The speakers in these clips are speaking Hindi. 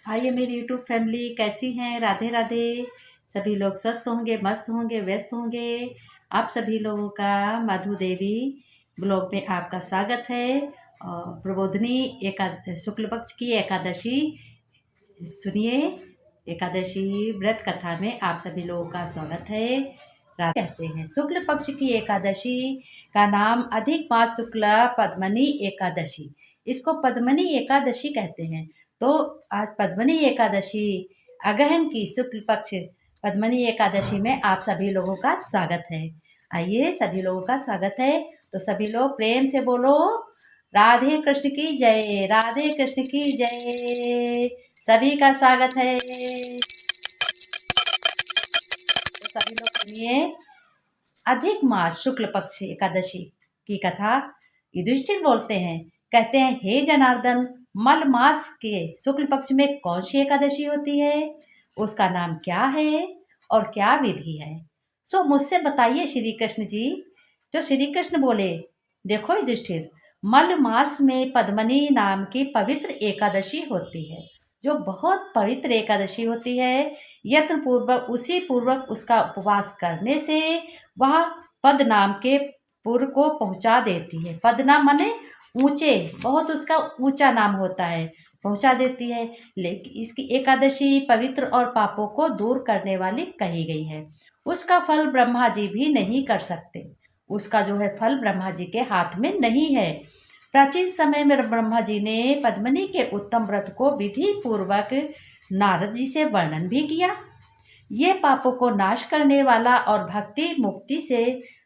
हाय मेरी यूट्यूब फैमिली, कैसी हैं? राधे राधे। सभी लोग स्वस्थ होंगे, मस्त होंगे, व्यस्त होंगे। आप सभी लोगों का मधु देवी ब्लॉग में आपका स्वागत है। और प्रबोधनी शुक्ल पक्ष की एकादशी सुनिए। एकादशी व्रत कथा में आप सभी लोगों का स्वागत है। कहते हैं शुक्ल पक्ष की एकादशी का नाम अधिक मास शुक्ल पद्मनी एकादशी, इसको पद्मनी एकादशी कहते हैं। तो आज पद्मनी एकादशी अगहन की शुक्ल पक्ष पद्मनी एकादशी में आप सभी लोगों का स्वागत है। आइए, सभी लोगों का स्वागत है तो सभी लोग प्रेम से बोलो राधे कृष्ण की जय, राधे कृष्ण की जय। सभी का स्वागत है। तो सभी लोग सुनिए अधिक मास शुक्ल पक्ष एकादशी की कथा। युधिष्ठिर बोलते हैं, कहते हैं, हे जनार्दन, मल मास के शुक्ल पक्ष में कौन सी एकादशी होती है, उसका नाम क्या है और क्या विधि है? सो मुझसे बताइए श्री कृष्ण जी। जो श्री कृष्ण बोले, देखो युधिष्ठिर, मल मास में पद्मनी नाम की पवित्र एकादशी होती है, जो बहुत पवित्र एकादशी होती है। यत्न पूर्वक उसका उपवास करने से वह पद नाम के पुर को पहुंचा देती है। पद नाम माने ऊंचे, बहुत उसका ऊंचा नाम होता है, पहुंचा देती है। लेकिन इसकी एकादशी पवित्र और पापों को दूर करने वाली कही गई है। उसका फल ब्रह्मा जी भी नहीं कर सकते। उसका जो है फल ब्रह्मा जी के हाथ में नहीं है। प्राचीन समय में ब्रह्मा जी ने पद्मनी के उत्तम व्रत को विधि पूर्वक नारद जी से वर्णन भी किया। ये पापों को नाश करने वाला और भक्ति मुक्ति से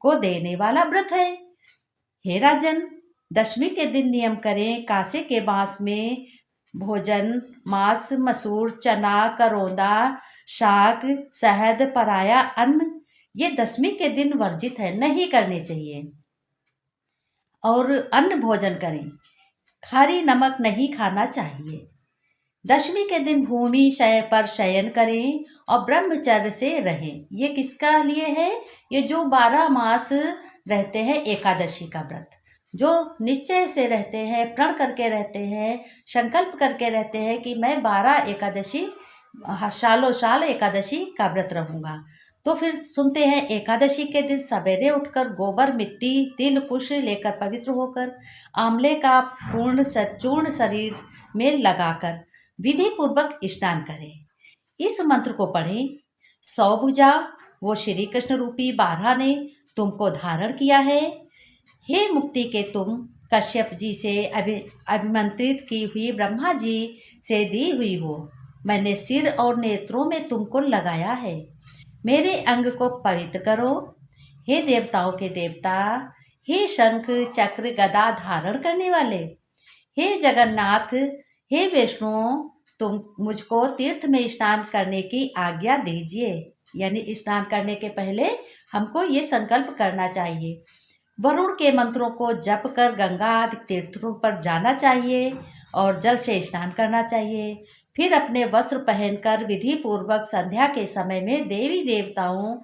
को देने वाला व्रत है। हे राजन, दशमी के दिन नियम करें, कासे के बांस में भोजन, मांस, मसूर, चना, करौंदा, शाक, शहद, पराया अन्न, ये दशमी के दिन वर्जित है, नहीं करने चाहिए। और अन्न भोजन करें, खारी नमक नहीं खाना चाहिए। दशमी के दिन भूमि शय पर शयन करें और ब्रह्मचर्य से रहें। ये किसका लिए है? ये जो 12 मास रहते हैं एकादशी का व्रत, जो निश्चय से रहते हैं, प्रण करके रहते हैं, संकल्प करके रहते हैं कि मैं 12 एकादशी सालों साल एकादशी का व्रत रहूँगा। तो फिर सुनते हैं, एकादशी के दिन सवेरे उठकर गोबर, मिट्टी, तिल, कुश लेकर पवित्र होकर आंवले का चूर्ण शरीर में लगाकर विधि पूर्वक स्नान करें। इस मंत्र को पढ़ें। 100 भुजा वो श्री कृष्ण रूपी बारह ने तुमको धारण किया है। हे मुक्ति के तुम, कश्यप जी से अभिमंत्रित की हुई ब्रह्मा जी से दी हुई हो, मैंने सिर और नेत्रों में तुमको लगाया है। मेरे अंग को पवित्र करो। हे देवताओं के देवता, हे शंख चक्र गदा धारण करने वाले, हे जगन्नाथ, हे विष्णु, तुम मुझको तीर्थ में स्नान करने की आज्ञा दीजिए। यानी स्नान करने के पहले हमको ये संकल्प करना चाहिए। वरुण के मंत्रों को जप कर गंगा आदि तीर्थों पर जाना चाहिए और जल से स्नान करना चाहिए। फिर अपने वस्त्र पहनकर विधि पूर्वक संध्या के समय में देवी देवताओं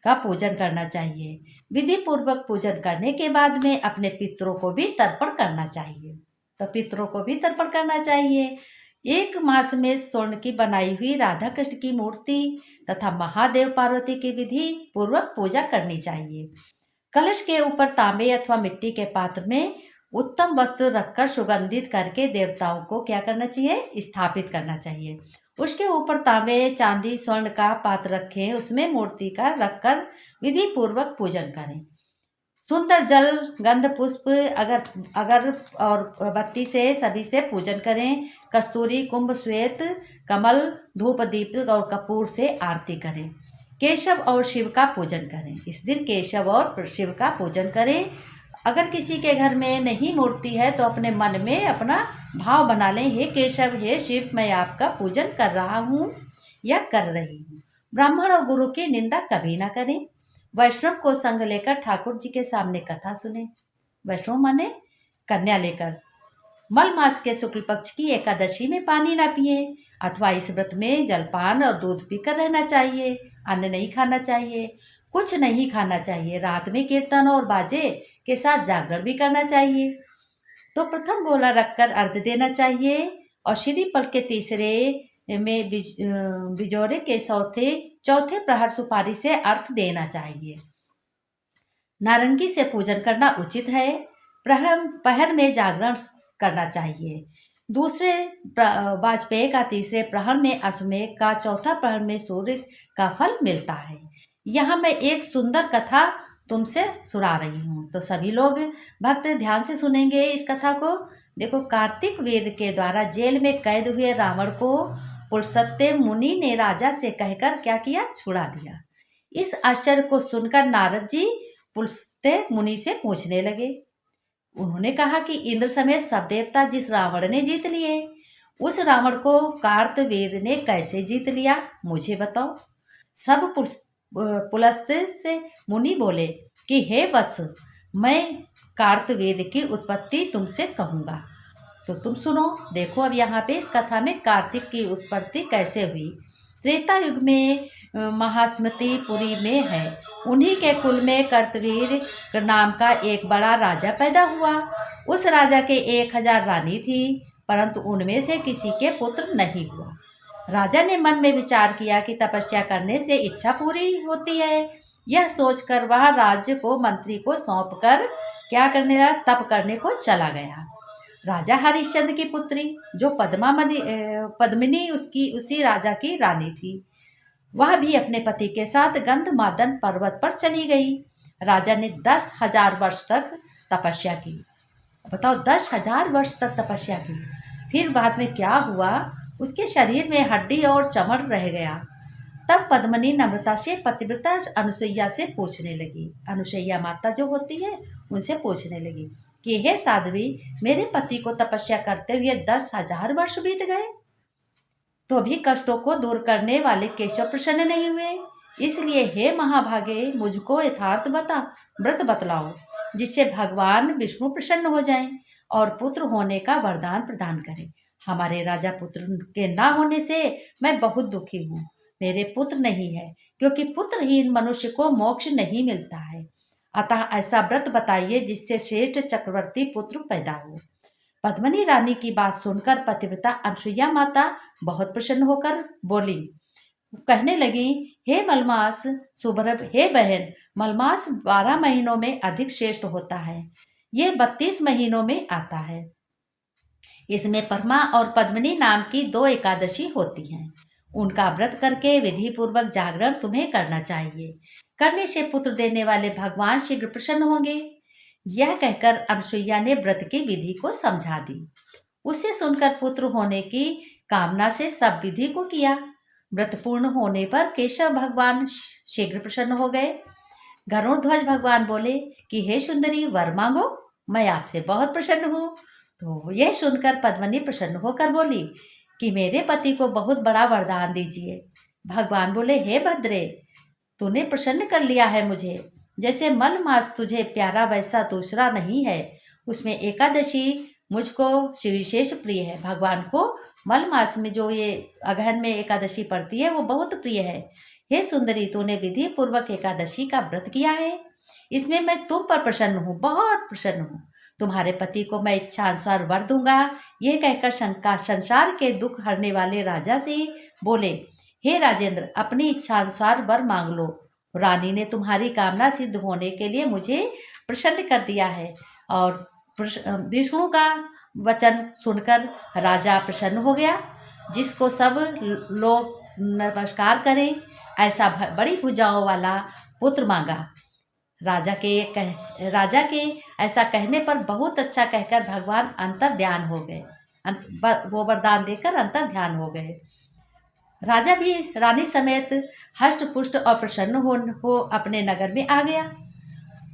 का पूजन करना चाहिए। विधि पूर्वक पूजन करने के बाद में अपने पितरों को भी तर्पण करना चाहिए। तो पितरों को भी तर्पण करना चाहिए। एक मास में स्वर्ण की बनाई हुई राधा कृष्ण की मूर्ति तथा महादेव पार्वती की विधि पूर्वक पूजा करनी चाहिए। कलश के ऊपर तांबे अथवा मिट्टी के पात्र में उत्तम वस्त्र रखकर सुगंधित करके देवताओं को क्या करना चाहिए? स्थापित करना चाहिए। उसके ऊपर तांबे, चांदी, स्वर्ण का पात्र रखें, उसमें मूर्ति का रखकर विधि पूर्वक पूजन करें। सुंदर जल, गंध, पुष्प, अगर अगर और बत्ती से सभी से पूजन करें। कस्तूरी, कुंभ, श्वेत कमल, धूप, दीप और कपूर से आरती करें। केशव और शिव का पूजन करें। इस दिन केशव और शिव का पूजन करें। अगर किसी के घर में नहीं मूर्ति है तो अपने मन में अपना भाव बना लें, हे केशव, हे शिव, मैं आपका पूजन कर रहा हूँ या कर रही हूँ। ब्राह्मण और गुरु की निंदा कभी ना करें। वैष्णव को संग लेकर ठाकुर जी के सामने कथा सुने। वैष्णव माने कन्या लेकर। मल मास के शुक्ल पक्ष की एकादशी में पानी ना पिए अथवा इस व्रत में जलपान और दूध पीकर रहना चाहिए। अन्न नहीं खाना चाहिए, कुछ नहीं खाना चाहिए। रात में कीर्तन और बाजे के साथ जागरण भी करना चाहिए। तो प्रथम गोला रखकर अर्घ देना चाहिए और श्री फल के तीसरे में बिजोरे के चौथे चौथे प्रहर सुपारी से अर्थ देना चाहिए। नारंगी से पूजन करना उचित है। पहर में जागरण करना चाहिए। दूसरे वाजपेय का तीसरे प्रहर में, अश्वमेघ का चौथा प्रहर में सूर्य का फल मिलता है। यहाँ मैं एक सुंदर कथा तुमसे सुना रही हूँ, तो सभी लोग भक्त ध्यान से सुनेंगे इस कथा को। देखो, कार्तिक वीर के द्वारा जेल में कैद हुए रावण को पुलस्त्य मुनि ने राजा से कहकर क्या किया? छुड़ा दिया। इस आश्चर्य को सुनकर नारद जी पुलस्त्य मुनि से पूछने लगे। उन्होंने कहा कि इंद्र समेत सब देवता जिस रावण ने जीत लिए, उस रावण को कार्तवीर ने कैसे जीत लिया, मुझे बताओ। सब पुलस्त्य से मुनि बोले कि हे वत्स, मैं कार्तवीर की उत्पत्ति तुमसे कहूँगा, तो तुम सुनो। देखो, अब यहाँ पे इस कथा में कार्तिक की उत्पत्ति कैसे हुई। त्रेता युग में महास्मृतिपुरी में है, उन्हीं के कुल में कार्तवीर नाम का एक बड़ा राजा पैदा हुआ। उस राजा के 1000 रानी थी, परंतु उनमें से किसी के पुत्र नहीं हुआ। राजा ने मन में विचार किया कि तपस्या करने से इच्छा पूरी होती है। यह सोचकर वह राज्य को मंत्री को सौंपकर क्या करने लगा? तप करने को चला गया। राजा हरिश्चंद्र की पुत्री जो पद्मिनी उसी राजा की रानी थी, वह भी अपने पति के साथ गंधमादन पर्वत पर चली गई। राजा ने 10,000 वर्ष तक तपस्या की। बताओ, 10,000 वर्ष तक तपस्या की। फिर बाद में क्या हुआ? उसके शरीर में हड्डी और चमड़ रह गया। तब पद्मिनी नम्रता से पतिव्रता अनुसुईया से पूछने लगी। अनुसुईया माता जो होती है, उनसे पूछने लगी कि हे साध्वी, मेरे पति को तपस्या करते हुए 10,000 वर्ष बीत गए, तो भी कष्टों को दूर करने वाले केशव प्रसन्न नहीं हुए। इसलिए हे महाभागे, मुझको यथार्थ व्रत बतलाओ, जिससे भगवान विष्णु प्रसन्न हो जाएं और पुत्र होने का वरदान प्रदान करें। हमारे राजा पुत्र के ना होने से मैं बहुत दुखी हूँ। मेरे पुत्र नहीं है, क्योंकि पुत्रहीन मनुष्य को मोक्ष नहीं मिलता है। अतः ऐसा व्रत बताइए जिससे श्रेष्ठ चक्रवर्ती पुत्र पैदा हो। पद्मिनी रानी की बात सुनकर पतिव्रता अनुसुईया माता बहुत प्रसन्न होकर बोली, कहने लगी, हे मलमास सुभ्रभ, हे बहन, मलमास 12 महीनों में अधिक श्रेष्ठ होता है। ये 32 महीनों में आता है। इसमें परमा और पद्मिनी नाम की 2 एकादशी होती हैं। उनका व्रत करके विधि पूर्वक जागरण तुम्हें करना चाहिए। करने से पुत्र देने वाले भगवान शीघ्र प्रसन्न होंगे। यह कहकर अनुसुईया ने व्रत की विधि को समझा दी। उसे सुनकर पुत्र होने की कामना से सब विधि को किया। व्रत पूर्ण होने पर केशव भगवान शीघ्र प्रसन्न हो गए। गरुड़ध्वज भगवान बोले कि हे सुंदरी, वर मांगो, मैं आपसे बहुत प्रसन्न हूँ। तो यह सुनकर पद्मिनी प्रसन्न होकर बोली कि मेरे पति को बहुत बड़ा वरदान दीजिए। भगवान बोले, हे भद्रे, तूने प्रसन्न कर लिया है मुझे। जैसे मलमास तुझे प्यारा वैसा दूसरा नहीं है। उसमें एकादशी मुझको विशेष प्रिय है। भगवान को मलमास में जो ये अगहन में एकादशी पड़ती है, वो बहुत प्रिय है। हे सुंदरी, तूने विधि पूर्वक एकादशी का व्रत किया है, इसमें मैं तुम पर प्रसन्न हूँ, बहुत प्रसन्न हूँ। तुम्हारे पति को मैं इच्छा अनुसार वर दूंगा। ये कहकर संसार के दुख हरने वाले राजा से बोले, हे राजेंद्र, अपनी इच्छा अनुसार वर मांग लो। रानी ने तुम्हारी कामना सिद्ध होने के लिए मुझे प्रसन्न कर दिया है। और विष्णु का वचन सुनकर राजा प्रसन्न हो गया। जिसको सब लोग नमस्कार करें, ऐसा बड़ी भुजाओं वाला पुत्र मांगा। राजा के ऐसा कहने पर बहुत अच्छा कहकर भगवान अंतर ध्यान हो गए। वो वरदान देकर अंतर ध्यान हो गए। राजा भी रानी समेत हष्ट पुष्ट और प्रसन्न हो अपने नगर में आ गया।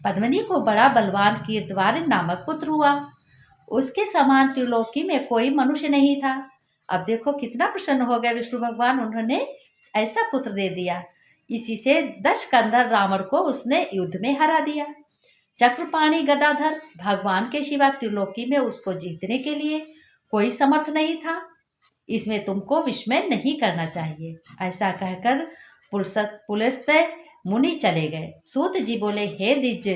पद्मिनी को बड़ा बलवान कीर्तवान नामक पुत्र हुआ। उसके समान त्रिलोकी में कोई मनुष्य नहीं था। अब देखो कितना प्रसन्न हो गए विष्णु भगवान, उन्होंने ऐसा पुत्र दे दिया। इसी से दशकंधर रावण को उसने युद्ध में हरा दिया। चक्रपाणि गदाधर भगवान के सिवा त्रिलोकी में उसको जीतने के लिए कोई समर्थ नहीं था। इसमें तुमको विस्मय नहीं करना चाहिए। ऐसा कहकर पुलस्त्य मुनि चले गए। सूत जी बोले, हे द्विज,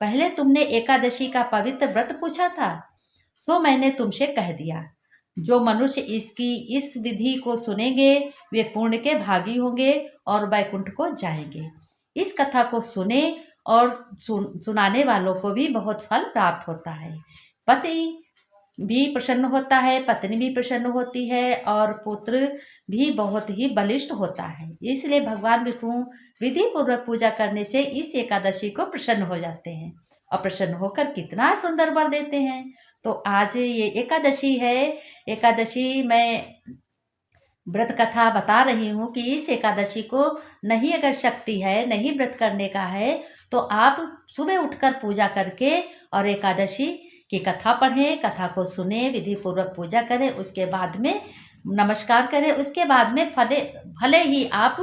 पहले तुमने एकादशी का पवित्र व्रत पूछा था, सो मैंने तुमसे कह दिया। जो मनुष्य इसकी इस विधि को सुनेंगे वे पुण्य के भागी होंगे और वैकुंठ को जाएंगे। इस कथा को सुने और सुनाने वालों को भी बहुत फल प्राप्त होता है। पति भी प्रसन्न होता है, पत्नी भी प्रसन्न होती है और पुत्र भी बहुत ही बलिष्ठ होता है। इसलिए भगवान विष्णु विधि पूर्वक पूजा करने से इस एकादशी को प्रसन्न हो जाते हैं और प्रसन्न होकर कितना सुंदर वर देते हैं। तो आज ये एकादशी है। एकादशी मैं व्रत कथा बता रही हूँ कि इस एकादशी को नहीं अगर शक्ति है, नहीं व्रत करने का है, तो आप सुबह उठकर पूजा करके और एकादशी की कथा पढ़ें, कथा को सुने, विधि पूर्वक पूजा करें, उसके बाद में नमस्कार करें, उसके बाद में भले ही आप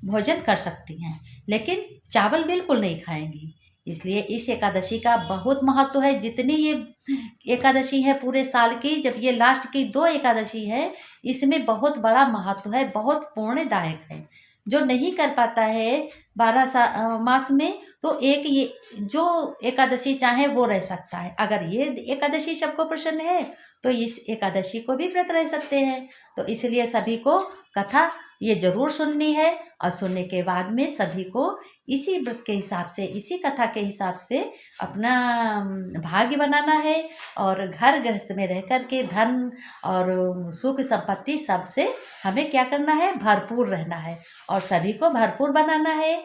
भोजन कर सकती हैं, लेकिन चावल बिल्कुल नहीं खाएंगी। इसलिए इस एकादशी का बहुत महत्व है। जितनी ये एकादशी है पूरे साल की, जब ये लास्ट की 2 एकादशी है, इसमें बहुत बड़ा महत्व है, बहुत पुण्यदायक है। जो नहीं कर पाता है 12 मास में, तो एक ये जो एकादशी चाहे वो रह सकता है। अगर ये एकादशी सबको प्रसन्न है, तो इस एकादशी को भी व्रत रह सकते हैं। तो इसलिए सभी को कथा ये जरूर सुननी है और सुनने के बाद में सभी को इसी व्रत के हिसाब से, इसी कथा के हिसाब से अपना भाग्य बनाना है और घर गृहस्थ में रह कर के धन और सुख संपत्ति सबसे हमें क्या करना है, भरपूर रहना है और सभी को भरपूर बनाना है।